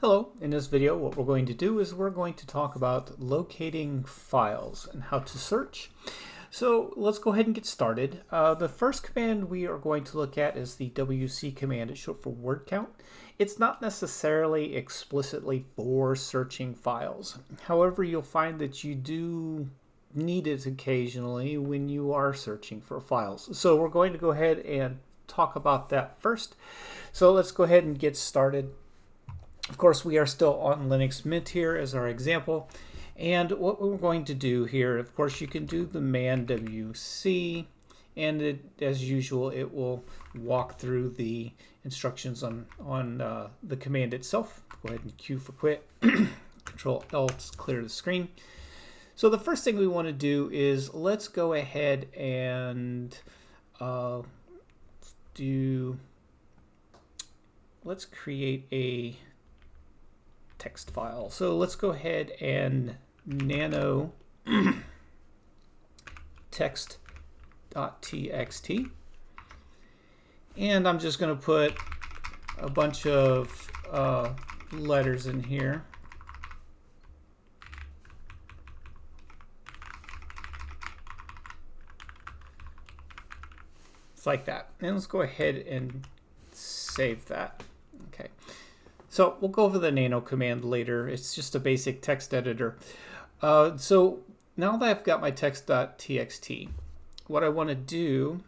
Hello, in this video what we're going to do is we're going to talk about locating files and how to search. So let's go ahead and get started. The first command we are going to look at is the WC command. It's short for word count. It's not necessarily explicitly for searching files. However, you'll find that you do need it occasionally when you are searching for files. So we're going to go ahead and talk about that first. So let's go ahead and get started. Of course, we are still on Linux Mint here as our example. And what we're going to do here, of course, you can do the man wc, and as usual, it will walk through the instructions on the command itself. Go ahead and Q for quit. Control L to clear the screen. So the first thing we want to do is let's go ahead and let's create a text file. So let's go ahead and nano text.txt, and I'm just going to put a bunch of letters in here. It's like that. And let's go ahead and save that. Okay. So we'll go over the nano command later. It's just a basic text editor. So now that I've got my text.txt, what I want to do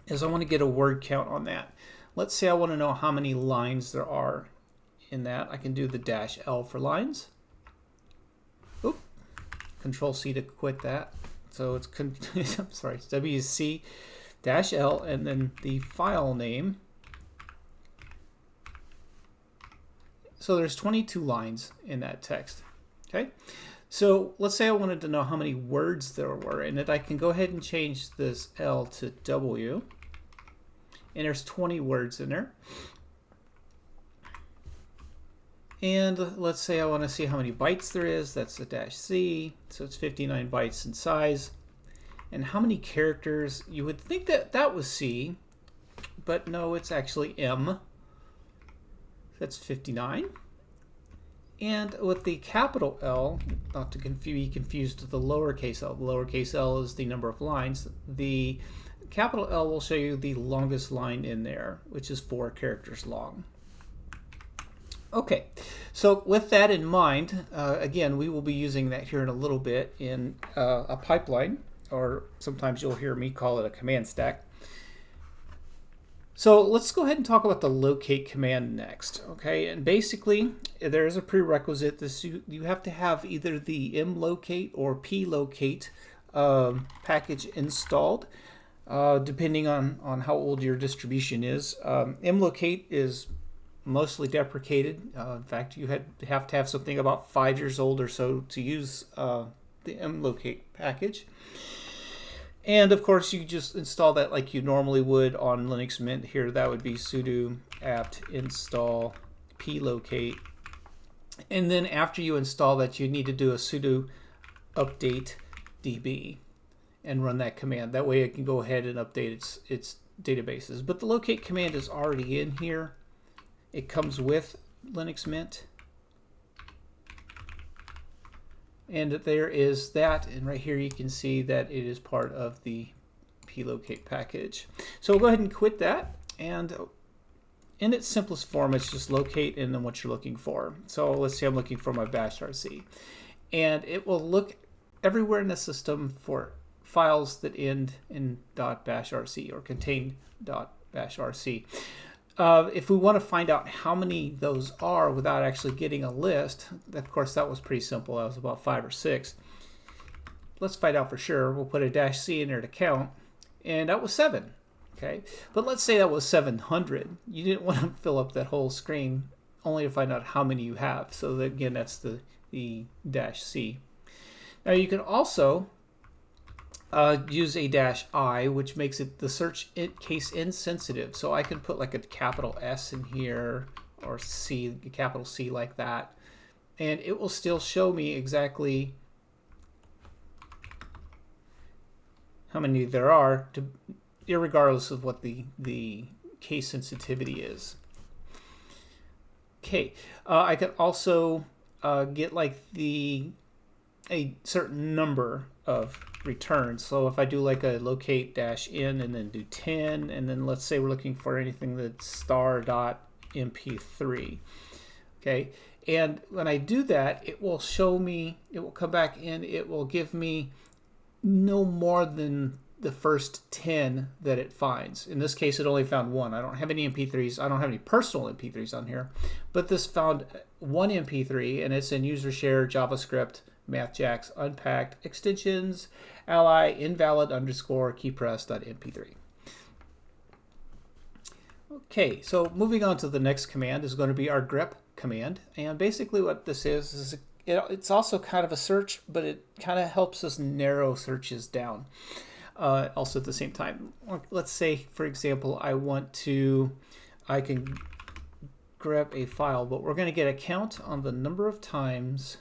is I want to get a word count on that. Let's say I want to know how many lines there are in that. I can do the -L for lines. Oop. Control C to quit that. So it's I'm sorry, it's WC-L and then the file name. So there's 22 lines in that text. Okay, so let's say I wanted to know how many words there were in it. I can go ahead and change this L to W, and there's 20 words in there. And let's say I want to see how many bytes there is. That's a -C, so it's 59 bytes in size. And how many characters? You would think that that was C, but no, it's actually M. That's 59. And with the capital L, not to be confused with the lowercase l, the lowercase l is the number of lines. The capital L will show you the longest line in there, which is 4 characters long. Okay, so with that in mind, again, we will be using that here in a little bit in a pipeline, or sometimes you'll hear me call it a command stack. So let's go ahead and talk about the locate command next. Okay, and basically there is a prerequisite. You have to have either the mlocate or plocate package installed, depending on how old your distribution is. Mlocate is mostly deprecated. In fact, you have to have something about 5 years old or so to use the mlocate package. And of course, you just install that like you normally would on Linux Mint. Here, that would be sudo apt install plocate. And then after you install that, you need to do a sudo update db and run that command. That way it can go ahead and update its databases. But the locate command is already in here. It comes with Linux Mint. And there is that, and right here you can see that it is part of the plocate package. So we'll go ahead and quit that, and in its simplest form, it's just locate and then what you're looking for. So let's say I'm looking for my bashrc, and it will look everywhere in the system for files that end in .bashrc or contain .bashrc. If we want to find out how many those are without actually getting a list, of course that was pretty simple. That was about 5 or 6. Let's find out for sure. We'll put a -C in there to count, and that was 7. Okay, but let's say that was 700. You didn't want to fill up that whole screen, only to find out how many you have. So that, again, that's the -C. Now you can also use a -I, which makes it the search case insensitive. So I can put like a capital S in here, or C, capital C like that, and it will still show me exactly how many there are, irregardless of what the case sensitivity is. Okay, I could also get like a certain number of returns. So if I do like a locate dash in and then do 10, and then let's say we're looking for anything that's star.mp3. Okay, and when I do that, it will show me, it will come back in, it will give me no more than the first 10 that it finds. In this case, it only found one. I don't have any MP3s. I don't have any personal MP3s on here, but this found one MP3, and it's in user share, JavaScript, MathJax, unpacked, extensions, ally, invalid underscore keypress.mp3. Okay, so moving on to the next command is going to be our grep command. And basically what this is it's also kind of a search, but it kind of helps us narrow searches down. Also at the same time, let's say, for example, I can grep a file, but we're going to get a count on the number of times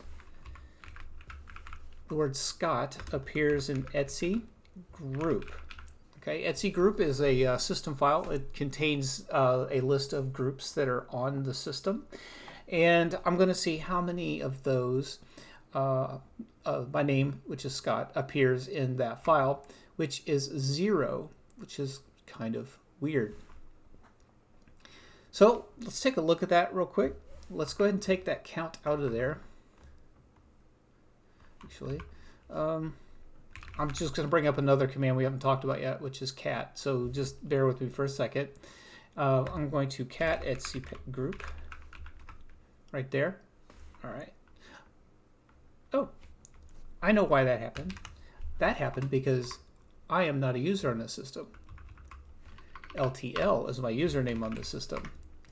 the word Scott appears in etc group. Okay, etc group is a system file. It contains a list of groups that are on the system, and I'm going to see how many of those my name, which is Scott, appears in that file, which is 0, which is kind of weird. So let's take a look at that real quick. Let's go ahead and take that count out of there. Actually, I'm just going to bring up another command we haven't talked about yet, which is cat. So just bear with me for a second. I'm going to cat etc group right there. All right. Oh, I know why that happened. That happened because I am not a user on this system. LTL is my username on the system.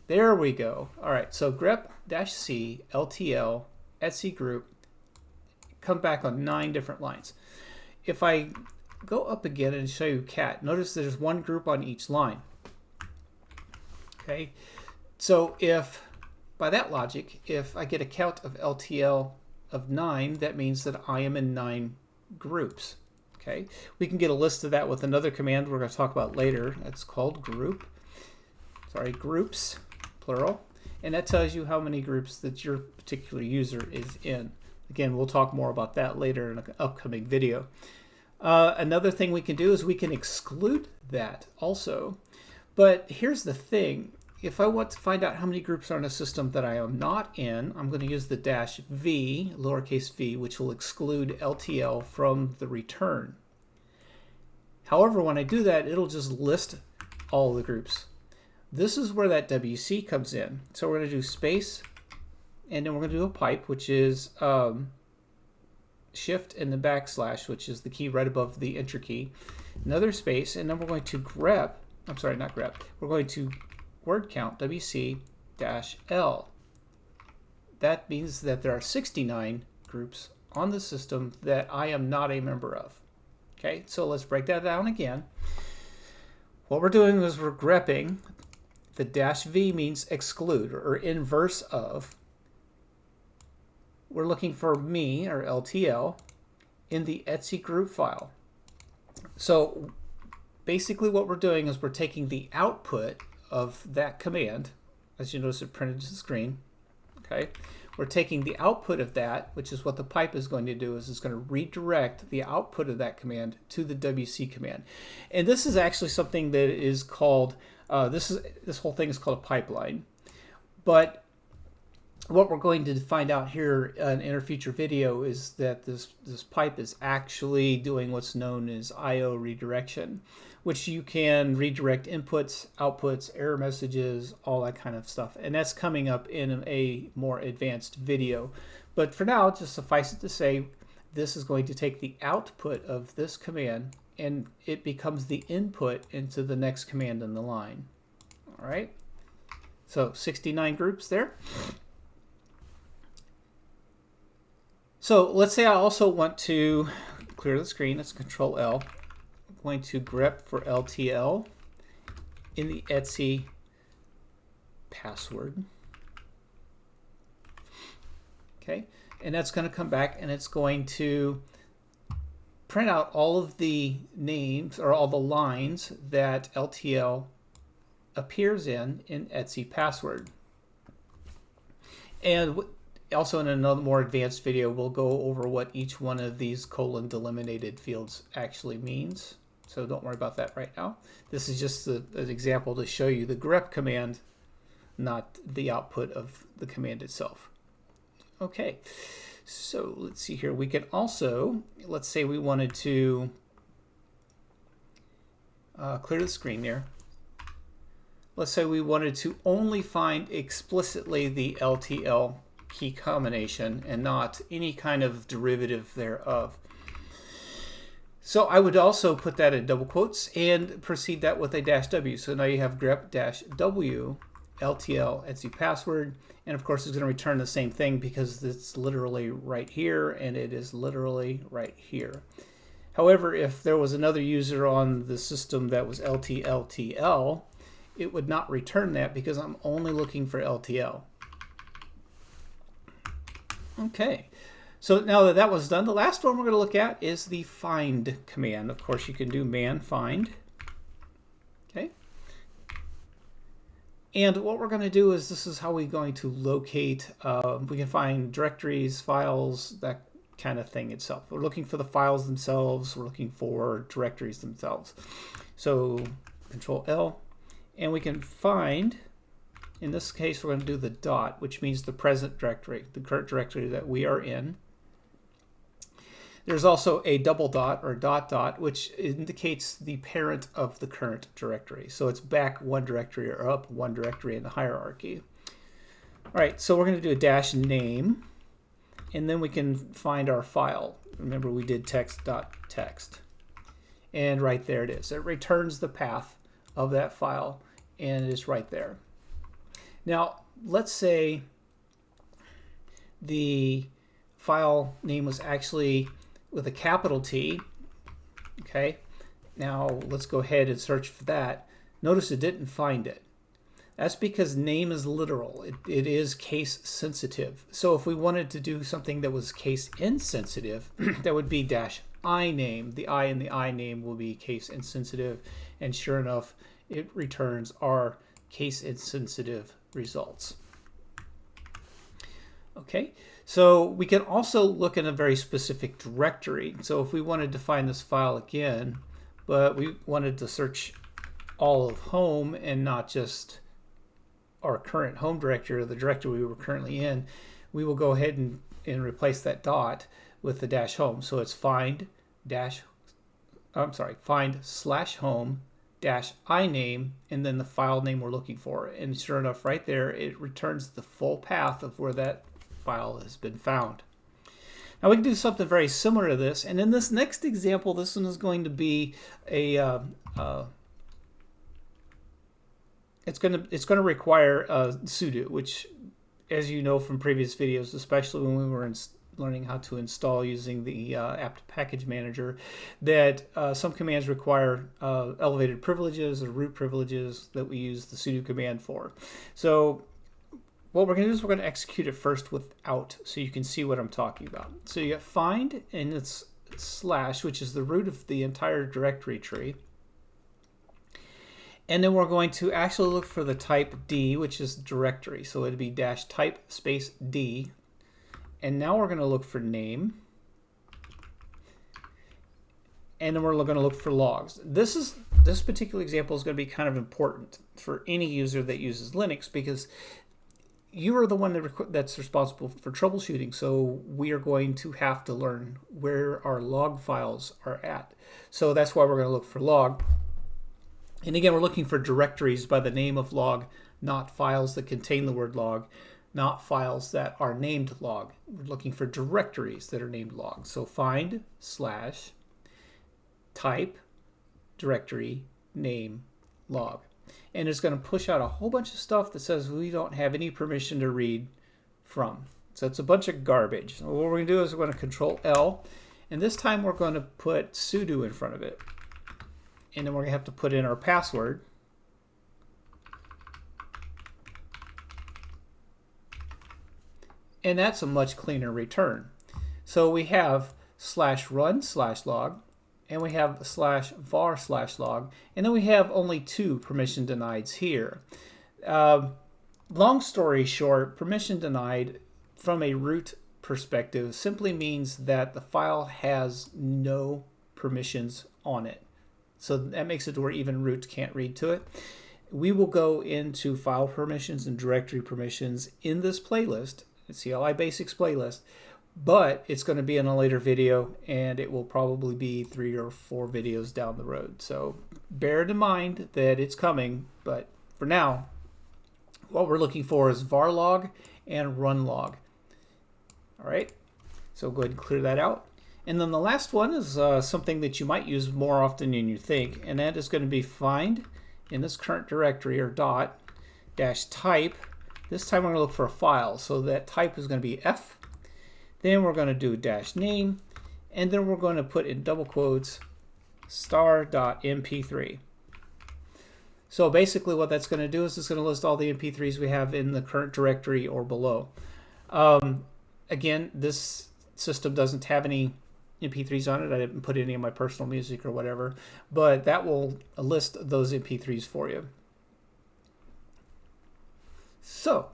There we go. All right, so grep-c LTL etc group come back on 9 different lines. If I go up again and show you cat, notice there's one group on each line. Okay, so if by that logic, if I get a count of LTL of 9, that means that I am in 9 groups. Okay, we can get a list of that with another command we're going to talk about later. It's called groups, plural, and that tells you how many groups that your particular user is in. Again, we'll talk more about that later in an upcoming video. Another thing we can do is we can exclude that also. But here's the thing. If I want to find out how many groups are in a system that I am not in, I'm going to use the -v, lowercase v, which will exclude LTL from the return. However, when I do that, it'll just list all the groups. This is where that WC comes in. So we're going to do space, and then we're going to do a pipe, which is shift and the backslash, which is the key right above the enter key. Another space, and then we're going to grep, I'm sorry, not grep, we're going to word count WC-L. That means that there are 69 groups on the system that I am not a member of. Okay, so let's break that down again. What we're doing is we're grepping. The -v means exclude or inverse of. We're looking for me, or LTL, in the etc group file. So basically what we're doing is we're taking the output of that command, as you notice it printed to the screen. Okay, we're taking the output of that, which is what the pipe is going to do, is it's going to redirect the output of that command to the WC command. And this is actually something that is called, this whole thing is called a pipeline. But what we're going to find out here in a future video is that this pipe is actually doing what's known as I/O redirection, which you can redirect inputs, outputs, error messages, all that kind of stuff. And that's coming up in a more advanced video. But for now, just suffice it to say, this is going to take the output of this command and it becomes the input into the next command in the line. All right, so 69 groups there. So let's say I also want to clear the screen. Let's Control L. I'm going to grep for LTL in the etc password. Okay, and that's going to come back and it's going to print out all of the names or all the lines that LTL appears in etc password. And also in another more advanced video, we'll go over what each one of these colon delimited fields actually means. So don't worry about that right now. This is just an example to show you the grep command, not the output of the command itself. Okay, so let's see here. We can also, let's say we wanted to clear the screen there. Let's say we wanted to only find explicitly the LTL key combination and not any kind of derivative thereof. So I would also put that in double quotes and precede that with a -w. So now you have grep -w LTL etc password, and of course it's going to return the same thing because it's literally right here and it is literally right here. However, if there was another user on the system that was LTL, it would not return that because I'm only looking for LTL. Okay, so now that that was done, the last one we're going to look at is the find command. Of course, you can do man find. Okay. And what we're going to do is, this is how we're going to locate, we can find directories, files, that kind of thing itself. We're looking for the files themselves, we're looking for directories themselves. So Control L, and we can find, in this case we're going to do the dot, which means the present directory, the current directory that we are in. There's also a double dot or dot, which indicates the parent of the current directory. So it's back one directory or up one directory in the hierarchy. All right, so we're going to do a -name, and then we can find our file. Remember, we did text.txt. And right there it is. It returns the path of that file, and it is right there. Now, let's say the file name was actually with a capital T. Okay, now let's go ahead and search for that. Notice it didn't find it. That's because name is literal. It is case sensitive. So if we wanted to do something that was case insensitive, that would be -i name. The I in the I name will be case insensitive, and sure enough, it returns our case insensitive results. Okay, so we can also look in a very specific directory. So if we wanted to find this file again, but we wanted to search all of home and not just our current home directory or the directory we were currently in, we will go ahead and replace that dot with the -home. So it's find /home -iname, and then the file name we're looking for. And sure enough, right there, it returns the full path of where that file has been found. Now we can do something very similar to this, and in this next example, this one is going to be a it's going to require sudo, which, as you know from previous videos, especially when we were learning how to install using the apt package manager, that some commands require elevated privileges or root privileges that we use the sudo command for. So what we're going to do is we're going to execute it first without, so you can see what I'm talking about. So you get find, and it's /, which is the root of the entire directory tree. And then we're going to actually look for the type D, which is directory. So it'd be -type space D. And now we're going to look for name. And then we're going to look for logs. This particular example is going to be kind of important for any user that uses Linux, because you are the one that's responsible for troubleshooting. So we are going to have to learn where our log files are at. So that's why we're going to look for log. And again, we're looking for directories by the name of log, not files that contain the word log, not files that are named log. We're looking for directories that are named log. So find /type directory name log. And it's going to push out a whole bunch of stuff that says we don't have any permission to read from. So it's a bunch of garbage. So what we're going to do is we're going to Control L, and this time we're going to put sudo in front of it. And then we're going to have to put in our password. And that's a much cleaner return. So we have /run/log, and we have /var/log, and then we have only 2 permission denieds here. long story short, permission denied from a root perspective simply means that the file has no permissions on it. So that makes it to where even root can't read to it. We will go into file permissions and directory permissions in this playlist, the CLI Basics playlist, but it's going to be in a later video, and it will probably be 3 or 4 videos down the road. So bear in mind that it's coming, but for now, what we're looking for is var log and run log. All right, so go ahead and clear that out. And then the last one is something that you might use more often than you think, and that is going to be find in this current directory or dot dash type. This time we're going to look for a file, so that type is going to be F. Then we're going to do dash name, and then we're going to put in double quotes star.mp3. So basically what that's going to do is it's going to list all the MP3s we have in the current directory or below. Again, this system doesn't have any MP3s on it. I didn't put any of my personal music or whatever, but that will list those MP3s for you. So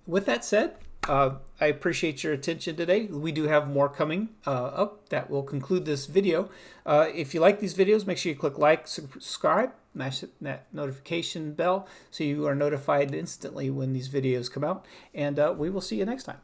with that said, I appreciate your attention today. We do have more coming up that will conclude this video. If you like these videos, make sure you click like, subscribe, smash that notification bell so you are notified instantly when these videos come out, and we will see you next time.